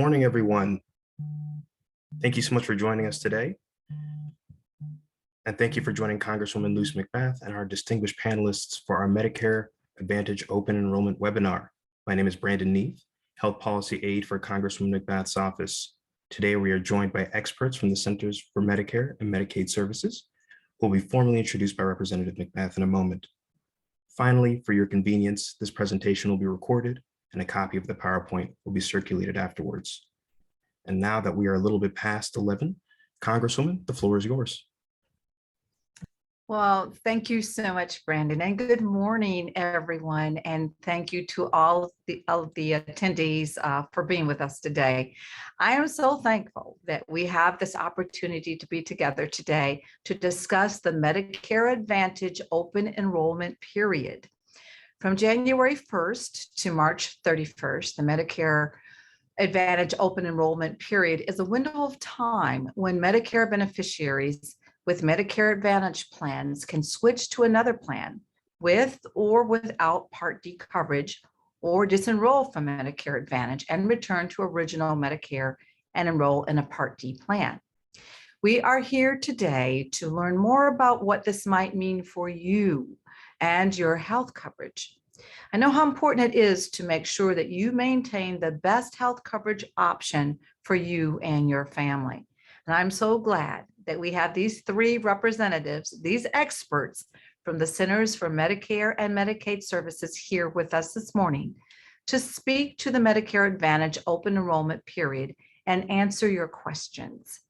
Morning, everyone. Thank you so much for joining us today. And thank you for joining Congresswoman Lucy McBath and our distinguished panelists for our Medicare Advantage Open Enrollment webinar. My name is Brandon Neath, Health Policy Aide for Congresswoman McBath's office. Today, we are joined by experts from the Centers for Medicare and Medicaid Services, who will be formally introduced by Representative McBath in a moment. Finally, for your convenience, this presentation will be recorded and a copy of the PowerPoint will be circulated afterwards. And now that we are a little bit past 11, Congresswoman, the floor is yours. Well, thank you so much, Brandon, and good morning, everyone. And thank you to all of the attendees for being with us today. I am so thankful that we have this opportunity to be together today to discuss the Medicare Advantage open enrollment period. From January 1st to March 31st, the Medicare Advantage open enrollment period is a window of time when Medicare beneficiaries with Medicare Advantage plans can switch to another plan with or without Part D coverage or disenroll from Medicare Advantage and return to original Medicare and enroll in a Part D plan. We are here today to learn more about what this might mean for you and your health coverage. I know how important it is to make sure that you maintain the best health coverage option for you and your family. And I'm so glad that we have these three representatives, these experts from the Centers for Medicare and Medicaid Services here with us this morning to speak to the Medicare Advantage open enrollment period and answer your questions.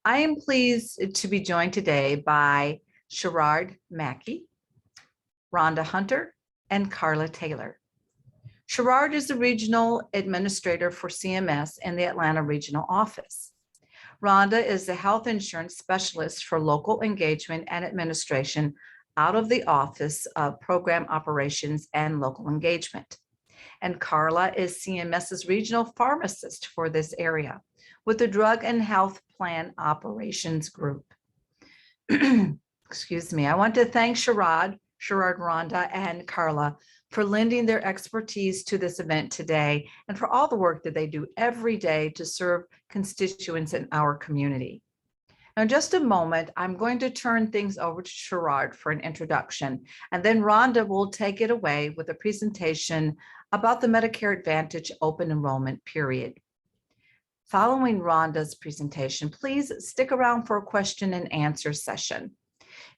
I am pleased to be joined today by Sherrod Mackey, Rhonda Hunter, and Carla Taylor. Sherrod is the Regional Administrator for CMS in the Atlanta Regional Office. Rhonda is the Health Insurance Specialist for Local Engagement and Administration out of the Office of Program Operations and Local Engagement. And Carla is CMS's Regional Pharmacist for this area with the Drug and Health Plan Operations Group. Excuse me. I want to thank Sherrod, Rhonda, and Carla for lending their expertise to this event today and for all the work that they do every day to serve constituents in our community. Now, in just a moment, I'm going to turn things over to Sherrod for an introduction, and then Rhonda will take it away with a presentation about the Medicare Advantage open enrollment period. Following Rhonda's presentation, please stick around for a question and answer session.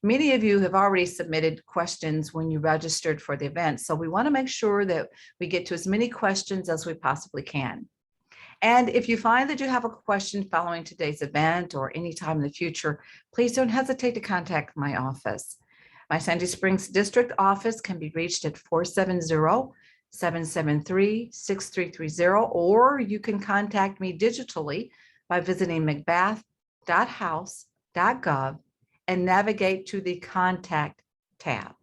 Many of you have already submitted questions when you registered for the event, so we want to make sure that we get to as many questions as we possibly can. And if you find that you have a question following today's event or any time in the future, please don't hesitate to contact my office. My Sandy Springs District office can be reached at 470-773-6330, or you can contact me digitally by visiting macbath.house.gov and navigate to the Contact tab.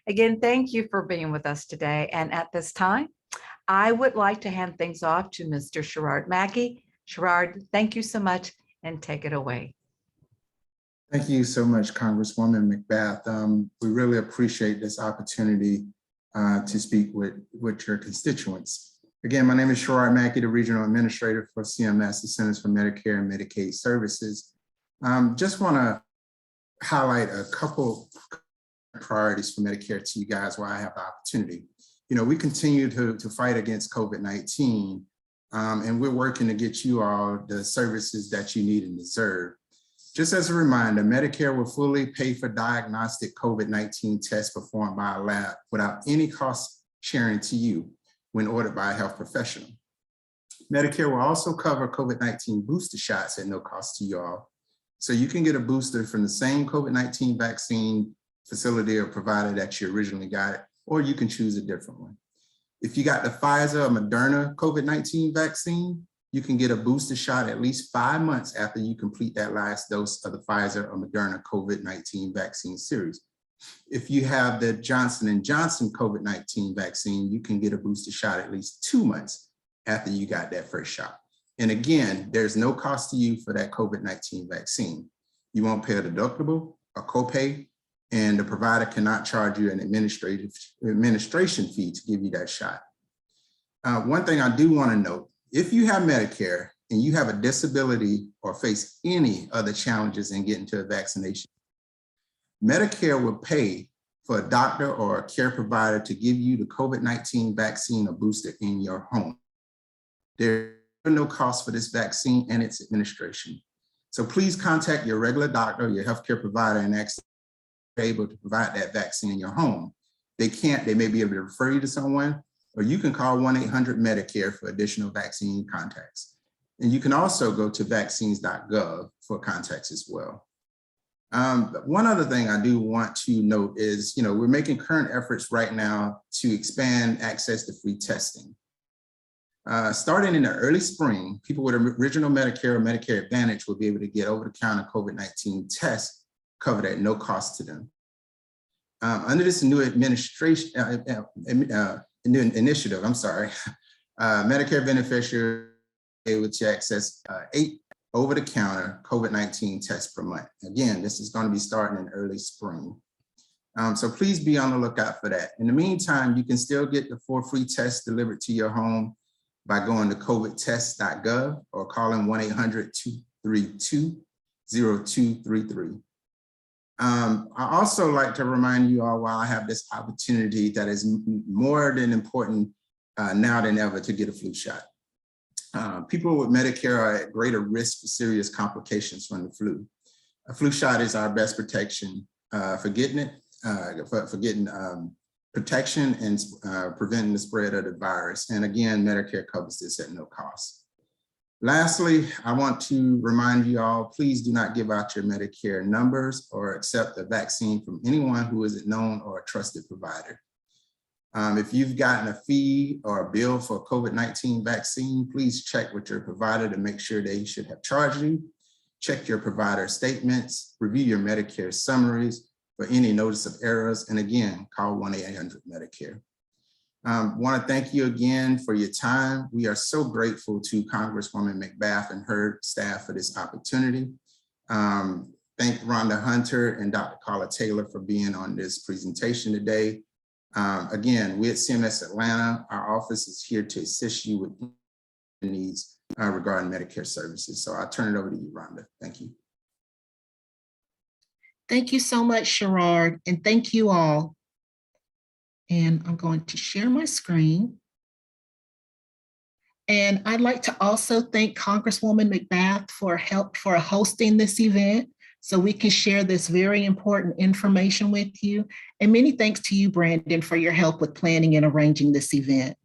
Again, thank you for being with us today. And at this time, I would like to hand things off to Mr. Sherrod Mackey. Sherrod, thank you so much and take it away. Thank you so much, Congresswoman McBath. We really appreciate this opportunity to speak with your constituents. Again, my name is Sherrod Mackey, the Regional Administrator for CMS, the Centers for Medicare and Medicaid Services. Just want to highlight a couple priorities for Medicare to you guys while I have the opportunity. You know, we continue to fight against COVID-19, and we're working to get you all the services that you need and deserve. Just as a reminder, Medicare will fully pay for diagnostic COVID-19 tests performed by a lab without any cost sharing to you when ordered by a health professional. Medicare will also cover COVID-19 booster shots at no cost to you all. So you can get a booster from the same COVID-19 vaccine facility or provider that you originally got it, or you can choose a different one. If you got the Pfizer or Moderna COVID-19 vaccine, you can get a booster shot at least 5 months after you complete that last dose of the Pfizer or Moderna COVID-19 vaccine series. If you have the Johnson & Johnson COVID-19 vaccine, you can get a booster shot at least 2 months after you got that first shot. And again, there's no cost to you for that COVID-19 vaccine. You won't pay a deductible, a copay, and the provider cannot charge you an administration fee to give you that shot. One thing I do want to note if you have Medicare and you have a disability or face any other challenges in getting to a vaccination, Medicare will pay for a doctor or a care provider to give you the COVID-19 vaccine or booster in your home. There are no costs for this vaccine and its administration. So please contact your regular doctor, your healthcare provider, and ask if they're able to provide that vaccine in your home. They can't, they may be able to refer you to someone, or you can call 1-800-MEDICARE for additional vaccine contacts. And you can also go to vaccines.gov for contacts as well. One other thing I do want to note is, we're making current efforts right now to expand access to free testing. Starting in the early spring, people with original Medicare or Medicare Advantage will be able to get over-the-counter COVID-19 tests covered at no cost to them. Under this new administration, new initiative, Medicare Beneficiary able to access 8 over-the-counter COVID-19 tests per month. Again, this is going to be starting in early spring. So please be on the lookout for that. In the meantime, you can still get the 4 free tests delivered to your home by going to covidtest.gov or calling 1-800-232-0233. I also like to remind you all, while I have this opportunity, that is more than important now than ever to get a flu shot. People with Medicare are at greater risk for serious complications from the flu. A flu shot is our best protection for getting it, for getting protection and preventing the spread of the virus. And again, Medicare covers this at no cost. Lastly, I want to remind you all, please do not give out your Medicare numbers or accept a vaccine from anyone who is a known or a trusted provider. If you've gotten a fee or a bill for a COVID-19 vaccine, please check with your provider to make sure they should have charged you. Check your provider statements, review your Medicare summaries for any notice of errors, and again, call 1-800-MEDICARE. Want to thank you again for your time. We are so grateful to Congresswoman McBath and her staff for this opportunity. Thank Rhonda Hunter and Dr. Carla Taylor for being on this presentation today. Again, we at CMS Atlanta, our office is here to assist you with needs regarding Medicare services. So I'll turn it over to you, Rhonda. Thank you. Thank you so much, Sherrod, and thank you all. And I'm going to share my screen. And I'd like to also thank Congresswoman McBath for hosting this event so we can share this very important information with you. And many thanks to you, Brandon, for your help with planning and arranging this event.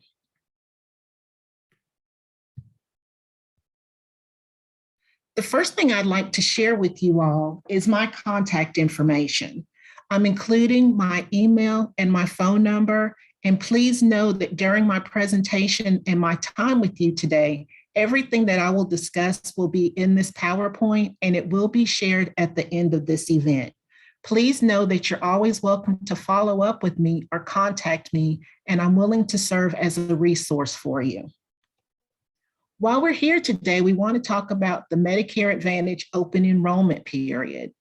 The first thing I'd like to share with you all is my contact information. I'm including my email and my phone number, and please know that during my presentation and my time with you today, everything that I will discuss will be in this PowerPoint, and it will be shared at the end of this event. Please know that you're always welcome to follow up with me or contact me, and I'm willing to serve as a resource for you. While we're here today, we want to talk about the Medicare Advantage open enrollment period.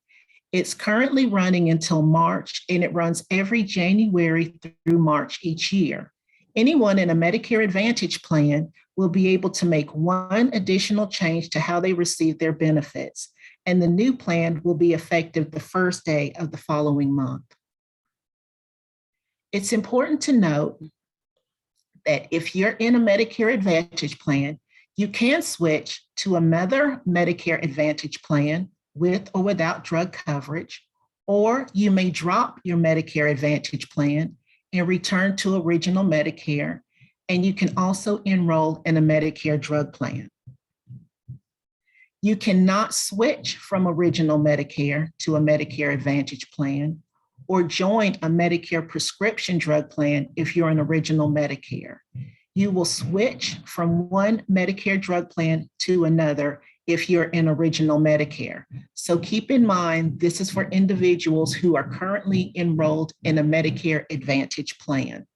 It's currently running until March, and it runs every January through March each year. Anyone in a Medicare Advantage plan will be able to make one additional change to how they receive their benefits, and the new plan will be effective the first day of the following month. It's important to note that if you're in a Medicare Advantage plan, you can switch to another Medicare Advantage plan with or without drug coverage, or you may drop your Medicare Advantage plan and return to original Medicare, and you can also enroll in a Medicare drug plan. You cannot switch from original Medicare to a Medicare Advantage plan or join a Medicare prescription drug plan if you're an original Medicare. You will switch from one Medicare drug plan to another if you're in original Medicare. So keep in mind, this is for individuals who are currently enrolled in a Medicare Advantage plan.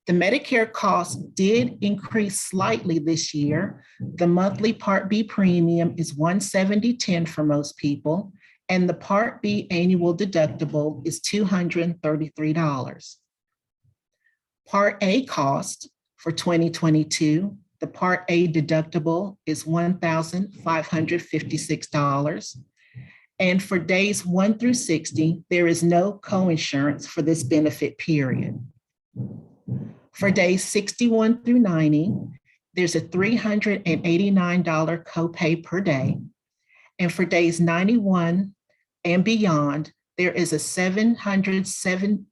The Medicare cost did increase slightly this year. The monthly Part B premium is $170.10 for most people, and the Part B annual deductible is $233. Part A cost for 2022 The Part A deductible is $1,556. And for days 1 through 60, there is no coinsurance for this benefit period. For days 61 through 90, there's a $389 copay per day. And for days 91 and beyond, there is a $778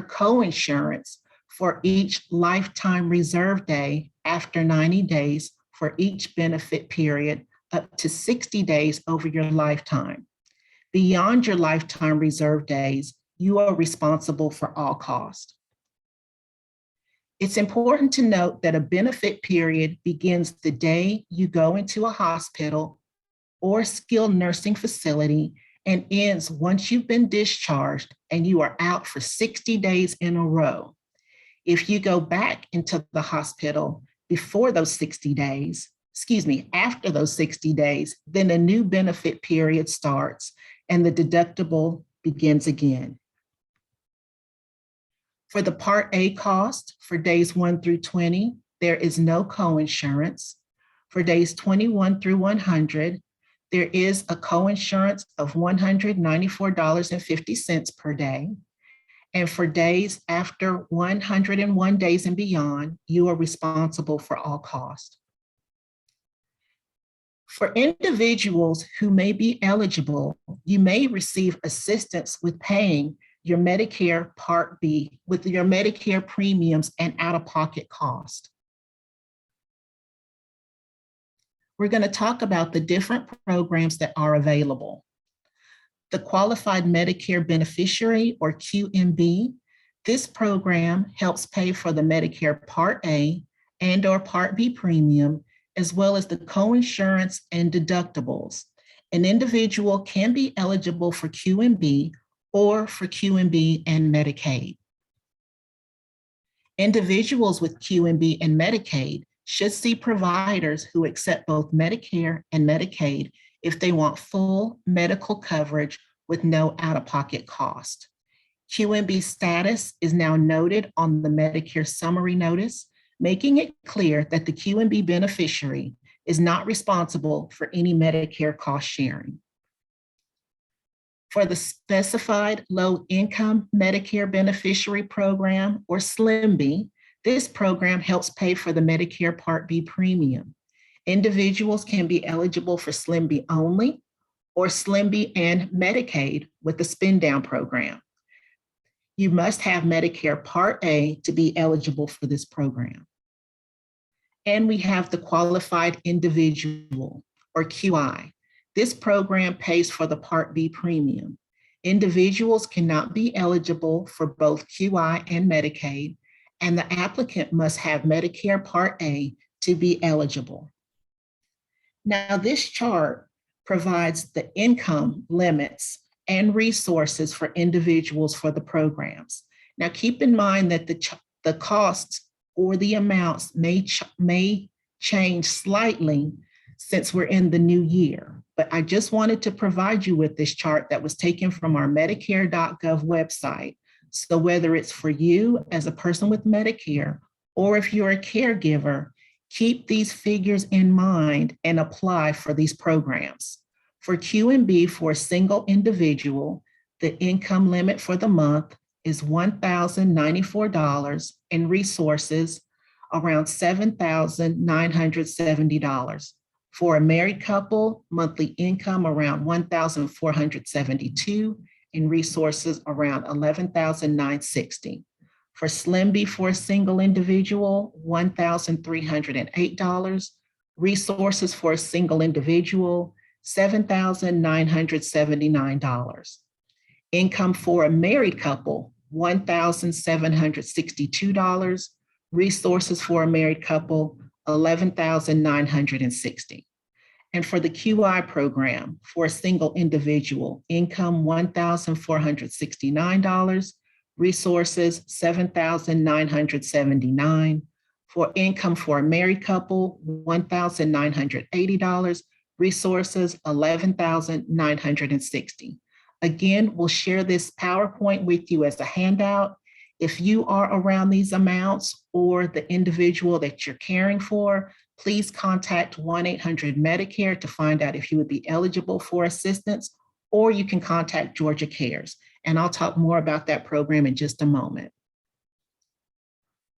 coinsurance for each lifetime reserve day after 90 days for each benefit period up to 60 days over your lifetime. Beyond your lifetime reserve days, you are responsible for all costs. It's important to note that a benefit period begins the day you go into a hospital or skilled nursing facility and ends once you've been discharged and you are out for 60 days in a row. If you go back into the hospital before those 60 days, after those 60 days, then a new benefit period starts and the deductible begins again. For the Part A cost for days 1 through 20, there is no coinsurance. For days 21 through 100, there is a coinsurance of $194.50 per day. And for days after 101 days and beyond, you are responsible for all costs. For individuals who may be eligible, you may receive assistance with paying your Medicare Part B with your Medicare premiums and out-of-pocket cost. We're going to talk about the different programs that are available. The Qualified Medicare Beneficiary, or QMB, this program helps pay for the Medicare Part A and or Part B premium, as well as the coinsurance and deductibles. An individual can be eligible for QMB or for QMB and Medicaid. Individuals with QMB and Medicaid should see providers who accept both Medicare and Medicaid if they want full medical coverage with no out-of-pocket cost. QMB status is now noted on the Medicare summary notice, making it clear that the QMB beneficiary is not responsible for any Medicare cost sharing. For the Specified Low Income Medicare Beneficiary Program, or SLIMB, this program helps pay for the Medicare Part B premium. Individuals can be eligible for SLIMB only or SLIMB and Medicaid with the spin down program. You must have Medicare Part A to be eligible for this program. And we have the Qualified Individual, or QI. This program pays for the Part B premium. Individuals cannot be eligible for both QI and Medicaid, and the applicant must have Medicare Part A to be eligible. Now, this chart provides the income limits and resources for individuals for the programs. Now, keep in mind that the costs or the amounts may change slightly since we're in the new year. But I just wanted to provide you with this chart that was taken from our Medicare.gov website. So whether it's for you as a person with Medicare, or if you're a caregiver, keep these figures in mind and apply for these programs. For QMB, for a single individual, the income limit for the month is $1,094 and resources around $7,970. For a married couple, monthly income around $1,472 and resources around $11,960. For SLIMB for a single individual, $1,308. Resources for a single individual, $7,979. Income for a married couple, $1,762. Resources for a married couple, $11,960. And for the QI program, for a single individual, income $1,469, resources $7,979. For income for a married couple, $1,980, resources $11,960. Again, we'll share this PowerPoint with you as a handout. If you are around these amounts or the individual that you're caring for, please contact 1-800-Medicare to find out if you would be eligible for assistance, or you can contact Georgia Cares. And I'll talk more about that program in just a moment.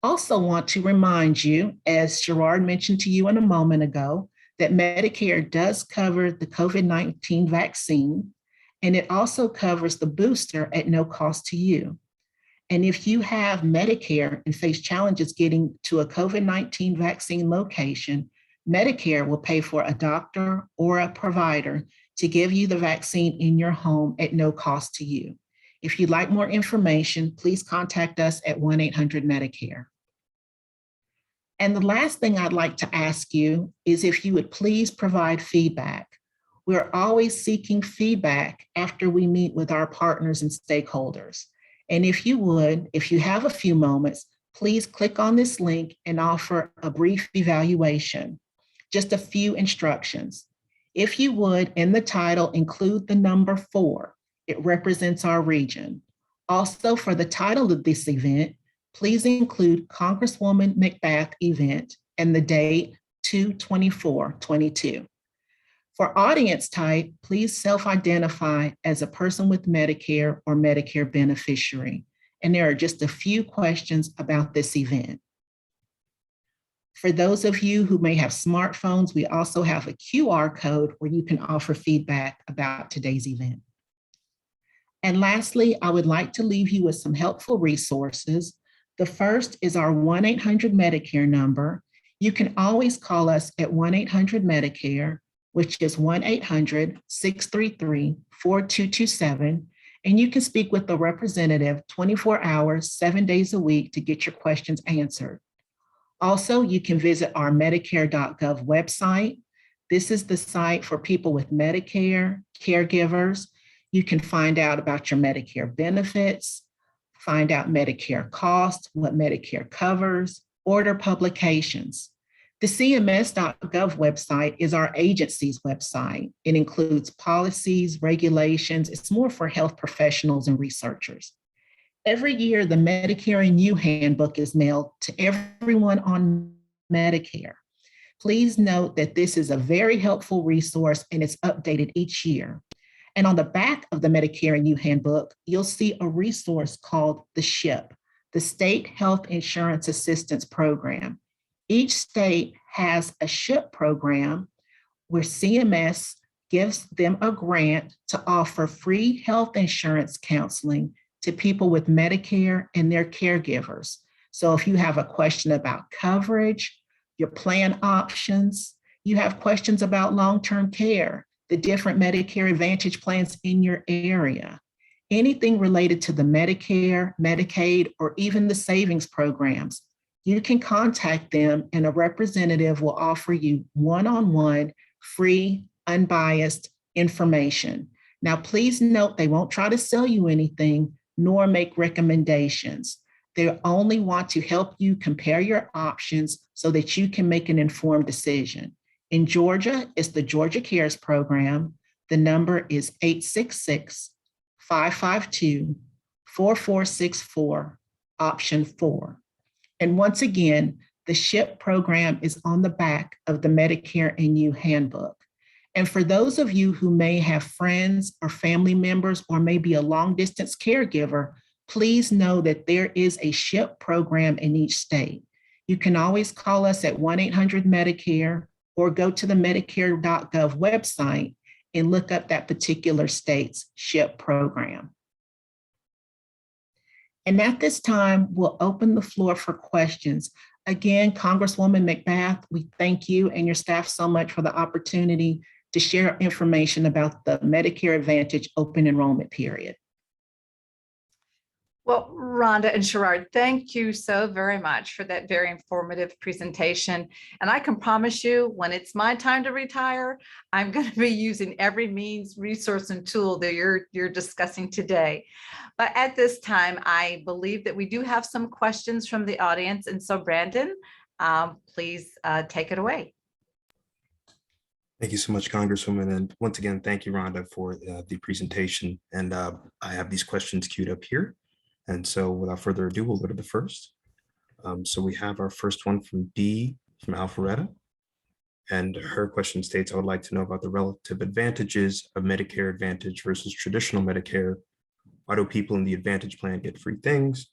Also want to remind you, as Gerard mentioned to you in a moment ago, that Medicare does cover the COVID-19 vaccine, and it also covers the booster at no cost to you. And if you have Medicare and face challenges getting to a COVID-19 vaccine location, Medicare will pay for a doctor or a provider to give you the vaccine in your home at no cost to you. If you'd like more information, please contact us at 1-800-Medicare. And the last thing I'd like to ask you is if you would please provide feedback. We're always seeking feedback after we meet with our partners and stakeholders. And if you would, if you have a few moments, please click on this link and offer a brief evaluation. Just a few instructions. If you would, in the title, include the number 4. It represents our region. Also, for the title of this event, please include Congresswoman McBath event and the date 2/24/22. For audience type, please self-identify as a person with Medicare or Medicare beneficiary. And there are just a few questions about this event. For those of you who may have smartphones, we also have a QR code where you can offer feedback about today's event. And lastly, I would like to leave you with some helpful resources. The first is our 1-800-Medicare number. You can always call us at 1-800-Medicare, which is 1-800-633-4227. And you can speak with a representative 24 hours, 7 days a week to get your questions answered. Also, you can visit our Medicare.gov website. This is the site for people with Medicare, caregivers. You can find out about your Medicare benefits, find out Medicare cost, what Medicare covers, order publications. The CMS.gov website is our agency's website. It includes policies, regulations. It's more for health professionals and researchers. Every year, the Medicare and You handbook is mailed to everyone on Medicare. Please note that this is a very helpful resource and it's updated each year. And on the back of the Medicare and You handbook, you'll see a resource called the SHIP, the State Health Insurance Assistance Program. Each state has a SHIP program where CMS gives them a grant to offer free health insurance counseling to people with Medicare and their caregivers. So if you have a question about coverage, your plan options, you have questions about long-term care, the different Medicare Advantage plans in your area, anything related to the Medicare, Medicaid, or even the savings programs, you can contact them and a representative will offer you one-on-one, free, unbiased information. Now, please note they won't try to sell you anything nor make recommendations. They only want to help you compare your options so that you can make an informed decision. In Georgia, it's the Georgia Cares program. The number is 866-552-4464, option 4. And once again, the SHIP program is on the back of the Medicare and You handbook. And for those of you who may have friends or family members or maybe a long distance caregiver, please know that there is a SHIP program in each state. You can always call us at 1-800-Medicare or go to the Medicare.gov website and look up that particular state's SHIP program. And at this time, we'll open the floor for questions. Again, Congresswoman McBath, we thank you and your staff so much for the opportunity to share information about the Medicare Advantage open enrollment period. Well, Rhonda and Sherrod, thank you so very much for that very informative presentation. And I can promise you, when it's my time to retire, I'm going to be using every means, resource, and tool that you're discussing today. But at this time, I believe that we do have some questions from the audience. And so, Brandon, please take it away. Thank you so much, Congresswoman. And once again, thank you, Rhonda, for the presentation. And I have these questions queued up here. And so without further ado, we'll go to the first. So we have our first one from D from Alpharetta. And her question states, I would like to know about the relative advantages of Medicare Advantage versus traditional Medicare. Why do people in the Advantage plan get free things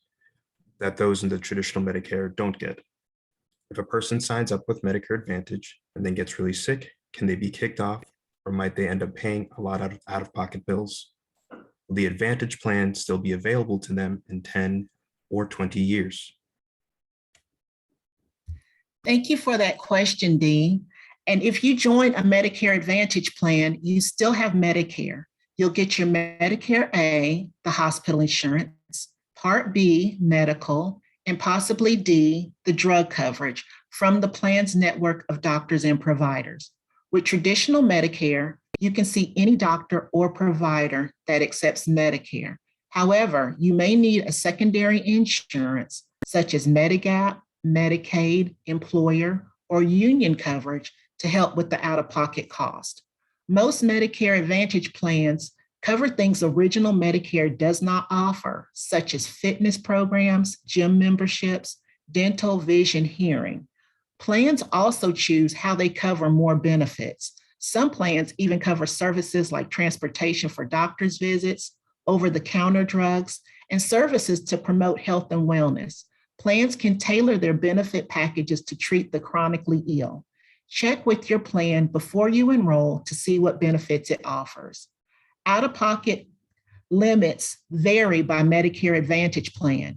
that those in the traditional Medicare don't get? If a person signs up with Medicare Advantage and then gets really sick, can they be kicked off, or might they end up paying a lot of out-of-pocket bills? Will the Advantage plan still be available to them in 10 or 20 years? Thank you for that question, Dee. And if you join a Medicare Advantage plan, you still have Medicare. You'll get your Medicare A, the hospital insurance, Part B, medical, and possibly D, the drug coverage from the plan's network of doctors and providers. With traditional Medicare, you can see any doctor or provider that accepts Medicare. However, you may need a secondary insurance such as Medigap, Medicaid, employer, or union coverage to help with the out-of-pocket cost. Most Medicare Advantage plans cover things original Medicare does not offer, such as fitness programs, gym memberships, dental, vision, hearing. Plans also choose how they cover more benefits. Some plans even cover services like transportation for doctor's visits, over-the-counter drugs, and services to promote health and wellness. Plans can tailor their benefit packages to treat the chronically ill. Check with your plan before you enroll to see what benefits it offers. Out-of-pocket limits vary by Medicare Advantage plan.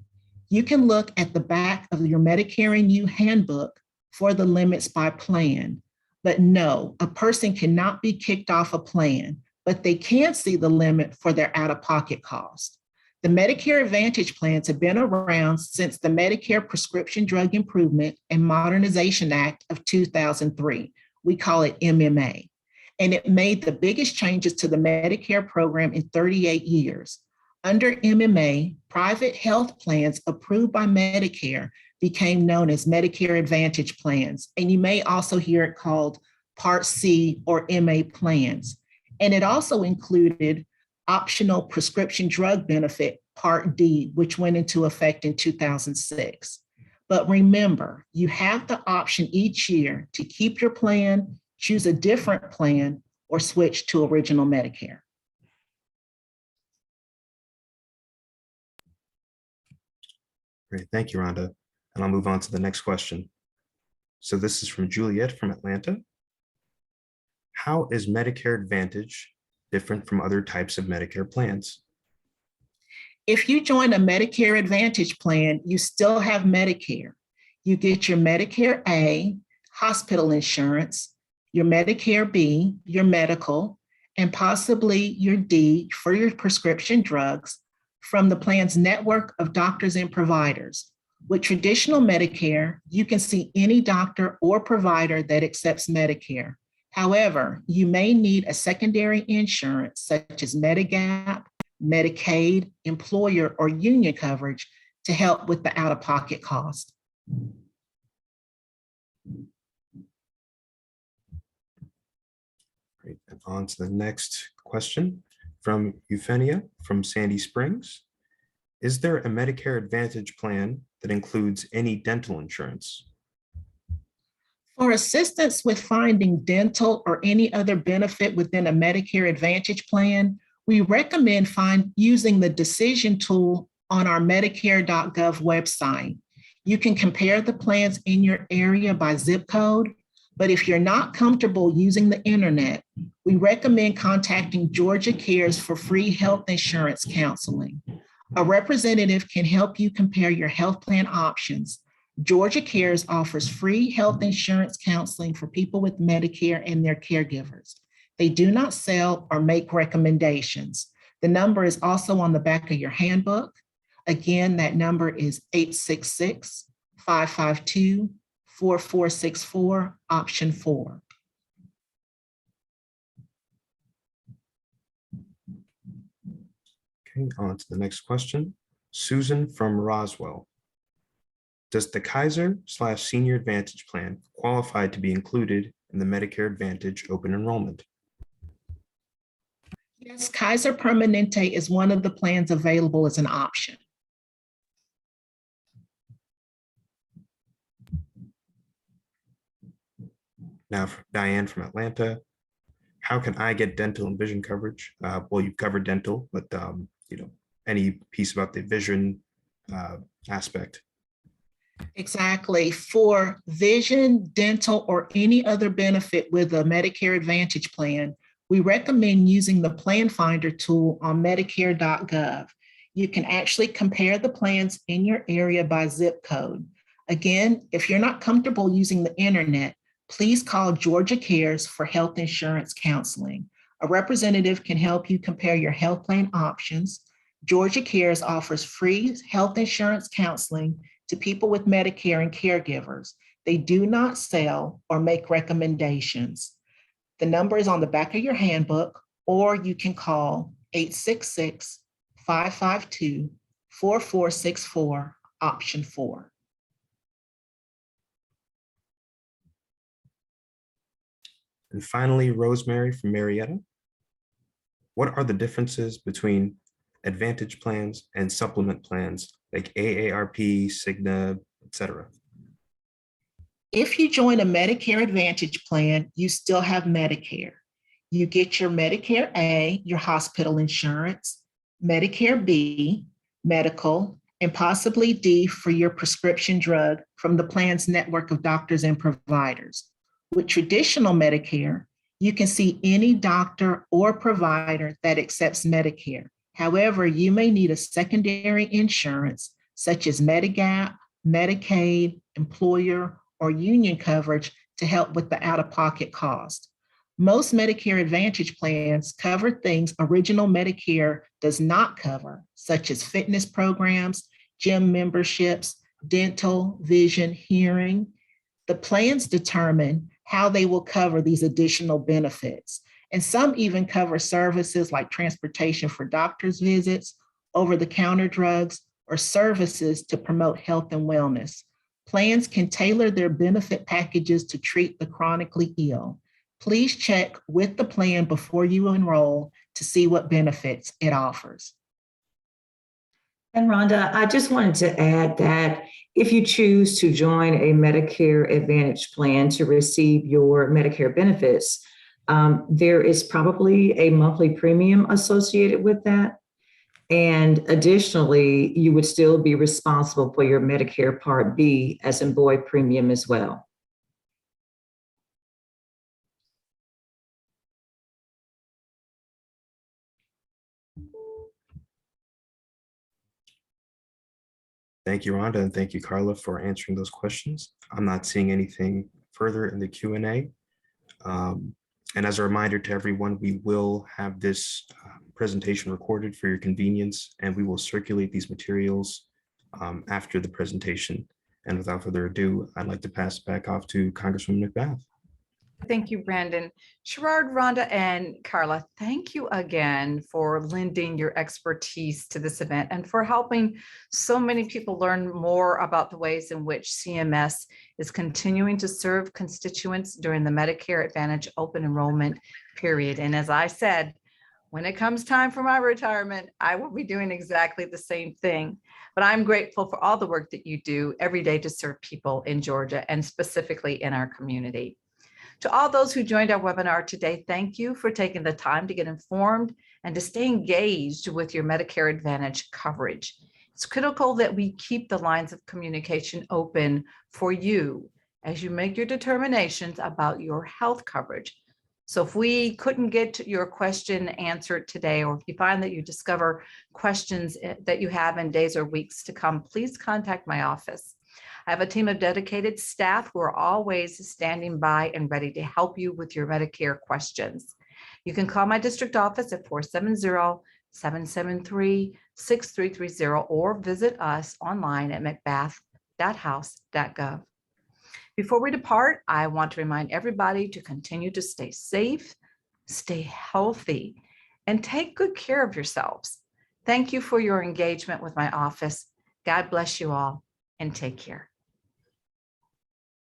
You can look at the back of your Medicare and You handbook for the limits by plan. But no, a person cannot be kicked off a plan, but they can see the limit for their out-of-pocket cost. The Medicare Advantage plans have been around since the Medicare Prescription Drug Improvement and Modernization Act of 2003. We call it MMA. And it made the biggest changes to the Medicare program in 38 years. Under MMA, private health plans approved by Medicare became known as Medicare Advantage plans. And you may also hear it called Part C or MA plans. And it also included optional prescription drug benefit, Part D, which went into effect in 2006. But remember, you have the option each year to keep your plan, choose a different plan, or switch to original Medicare. Great, thank you, Rhonda. And I'll move on to the next question. So this is from Juliet from Atlanta. How is Medicare Advantage different from other types of Medicare plans? If you join a Medicare Advantage plan, you still have Medicare. You get your Medicare A, hospital insurance, your Medicare B, your medical, and possibly your D for your prescription drugs from the plan's network of doctors and providers. With traditional Medicare, you can see any doctor or provider that accepts Medicare. However, you may need a secondary insurance such as Medigap, Medicaid, employer, or union coverage to help with the out-of-pocket cost. Great. And on to the next question from Euphenia from Sandy Springs. Is there a Medicare Advantage plan that includes any dental insurance? For assistance with finding dental or any other benefit within a Medicare Advantage plan, we recommend using the decision tool on our Medicare.gov website. You can compare the plans in your area by zip code, but if you're not comfortable using the internet, we recommend contacting Georgia Cares for free health insurance counseling. A representative can help you compare your health plan options. Georgia Cares offers free health insurance counseling for people with Medicare and their caregivers. They do not sell or make recommendations. The number is also on the back of your handbook. Again, that number is 866-552-4464, option 4. Okay, on to the next question. Susan from Roswell. Does the Kaiser/Senior Advantage plan qualify to be included in the Medicare Advantage open enrollment? Yes, Kaiser Permanente is one of the plans available as an option. Now, Diane from Atlanta. How can I get dental and vision coverage? Well, you've covered dental, but any piece about the vision aspect. Exactly. For vision, dental, or any other benefit with a Medicare Advantage plan, we recommend using the Plan Finder tool on Medicare.gov. You can actually compare the plans in your area by zip code. Again, if you're not comfortable using the internet, please call Georgia Cares for health insurance counseling. A representative can help you compare your health plan options. Georgia Cares offers free health insurance counseling to people with Medicare and caregivers. They do not sell or make recommendations. The number is on the back of your handbook, or you can call 866-552-4464, option 4. And finally, Rosemary from Marietta. What are the differences between Advantage plans and supplement plans like AARP, Cigna, etc.? If you join a Medicare Advantage plan, you still have Medicare. You get your Medicare A, your hospital insurance, Medicare B, medical, and possibly D for your prescription drug from the plan's network of doctors and providers. With traditional Medicare, you can see any doctor or provider that accepts Medicare. However, you may need a secondary insurance such as Medigap, Medicaid, employer, or union coverage to help with the out-of-pocket cost. Most Medicare Advantage plans cover things original Medicare does not cover, such as fitness programs, gym memberships, dental, vision, hearing. The plans determine how they will cover these additional benefits. And some even cover services like transportation for doctor's visits, over-the-counter drugs, or services to promote health and wellness. Plans can tailor their benefit packages to treat the chronically ill. Please check with the plan before you enroll to see what benefits it offers. And Rhonda, I just wanted to add that if you choose to join a Medicare Advantage plan to receive your Medicare benefits, there is probably a monthly premium associated with that. And additionally, you would still be responsible for your Medicare Part B as in boy premium as well. Thank you, Rhonda, and thank you, Carla, for answering those questions. I'm not seeing anything further in the Q&A. And as a reminder to everyone, we will have this presentation recorded for your convenience, and we will circulate these materials after the presentation. And without further ado, I'd like to pass it back off to Congresswoman McBath. Thank you, Brandon. Sherrod, Rhonda, and Carla, thank you again for lending your expertise to this event and for helping so many people learn more about the ways in which CMS is continuing to serve constituents during the Medicare Advantage open enrollment period. And as I said, when it comes time for my retirement, I will be doing exactly the same thing. But I'm grateful for all the work that you do every day to serve people in Georgia and specifically in our community. To all those who joined our webinar today, thank you for taking the time to get informed and to stay engaged with your Medicare Advantage coverage. It's critical that we keep the lines of communication open for you as you make your determinations about your health coverage. So if we couldn't get to your question answered today, or if you find that you discover questions that you have in days or weeks to come, please contact my office. I have a team of dedicated staff who are always standing by and ready to help you with your Medicare questions. You can call my district office at 470-773-6330 or visit us online at macbeth.house.gov. Before we depart, I want to remind everybody to continue to stay safe, stay healthy, and take good care of yourselves. Thank you for your engagement with my office. God bless you all, and take care.